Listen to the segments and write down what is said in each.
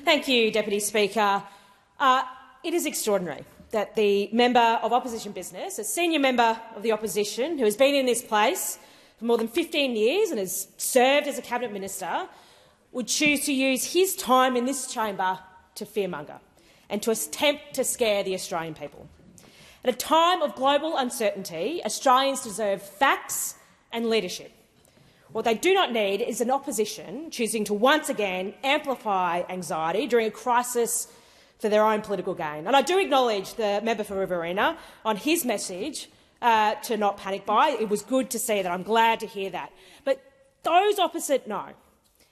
Thank you, Deputy Speaker. It is extraordinary that the member of opposition business, a senior member of the opposition who has been in this place for more than 15 years and has served as a cabinet minister, would choose to use his time in this chamber to fearmonger and to attempt to scare the Australian people. At a time of global uncertainty, Australians deserve facts and leadership. What they do not need is an opposition choosing to once again amplify anxiety during a crisis for their own political gain. And I do acknowledge the member for Riverina on his message to not panic buy. It was good to see that. I'm glad to hear that. But those opposite know.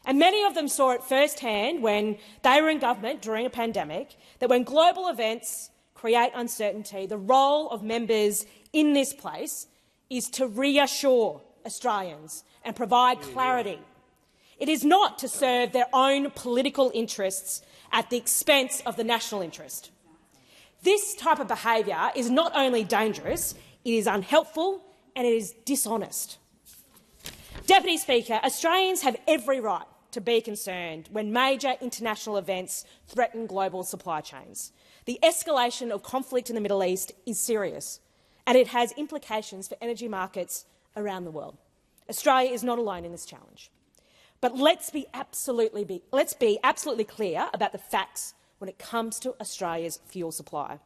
And many of them saw it firsthand when they were in government during a pandemic, that when global events create uncertainty, the role of members in this place is to reassure Australians and provide clarity. It is not to serve their own political interests at the expense of the national interest. This type of behaviour is not only dangerous, it is unhelpful and it is dishonest. Deputy Speaker, Australians have every right to be concerned when major international events threaten global supply chains. The escalation of conflict in the Middle East is serious, and it has implications for energy markets around the world. Australia is not alone in this challenge. But let's be absolutely clear about the facts when it comes to Australia's fuel supply.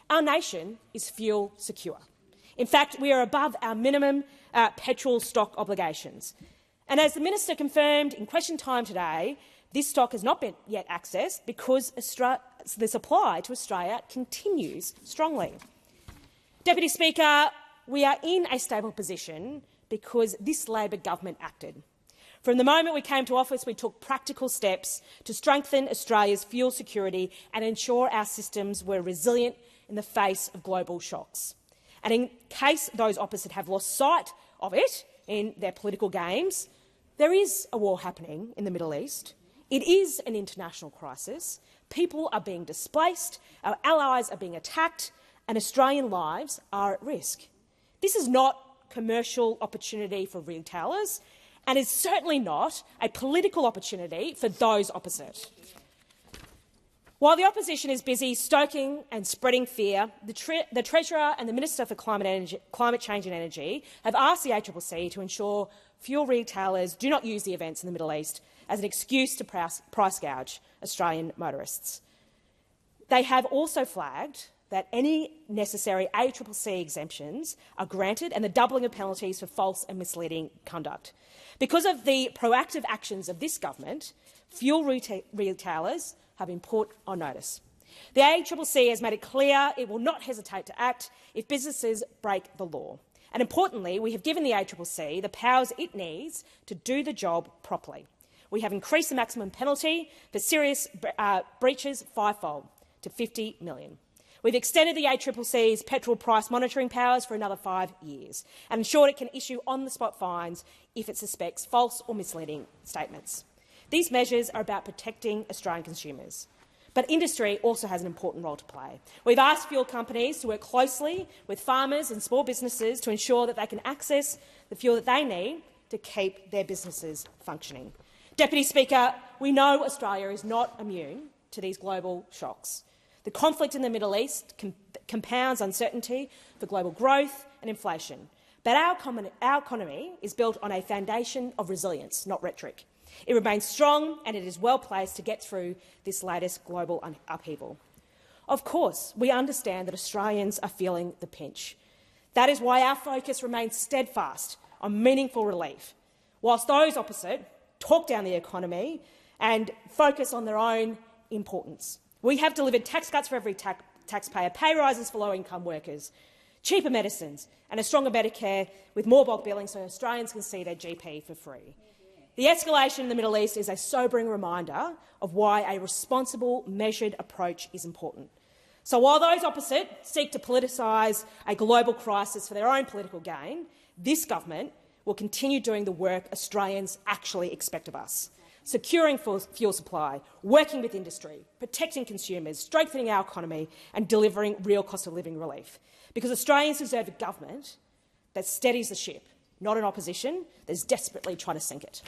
Our nation is fuel secure. In fact, we are above our minimum petrol stock obligations. And as the minister confirmed in question time today, this stock has not been yet accessed because the supply to Australia continues strongly. Deputy Speaker, we are in a stable position because this Labor government acted. From the moment we came to office, we took practical steps to strengthen Australia's fuel security and ensure our systems were resilient in the face of global shocks. And in case those opposite have lost sight of it in their political games, there is a war happening in the Middle East. It is an international crisis. People are being displaced, our allies are being attacked, and Australian lives are at risk. This is not commercial opportunity for retailers, and is certainly not a political opportunity for those opposite. While the opposition is busy stoking and spreading fear, the Treasurer and the Minister for Climate Change and Energy have asked the ACCC to ensure fuel retailers do not use the events in the Middle East as an excuse to price gouge Australian motorists. They have also flagged that any necessary ACCC exemptions are granted and the doubling of penalties for false and misleading conduct. Because of the proactive actions of this government, fuel retailers have been put on notice. The ACCC has made it clear it will not hesitate to act if businesses break the law. And importantly, we have given the ACCC the powers it needs to do the job properly. We have increased the maximum penalty for serious breaches fivefold to $50 million. We've extended the ACCC's petrol price monitoring powers for another 5 years and ensured it can issue on-the-spot fines if it suspects false or misleading statements. These measures are about protecting Australian consumers. But industry also has an important role to play. We've asked fuel companies to work closely with farmers and small businesses to ensure that they can access the fuel that they need to keep their businesses functioning. Deputy Speaker, we know Australia is not immune to these global shocks. The conflict in the Middle East compounds uncertainty for global growth and inflation. But our economy is built on a foundation of resilience, not rhetoric. It remains strong and it is well placed to get through this latest global upheaval. Of course, we understand that Australians are feeling the pinch. That is why our focus remains steadfast on meaningful relief, whilst those opposite talk down the economy and focus on their own importance. We have delivered tax cuts for every taxpayer, pay rises for low-income workers, cheaper medicines and a stronger Medicare with more bulk billing so Australians can see their GP for free. The escalation in the Middle East is a sobering reminder of why a responsible, measured approach is important. So while those opposite seek to politicise a global crisis for their own political gain, this government will continue doing the work Australians actually expect of us. Securing fuel supply, working with industry, protecting consumers, strengthening our economy and delivering real cost of living relief. Because Australians deserve a government that steadies the ship, not an opposition that is desperately trying to sink it.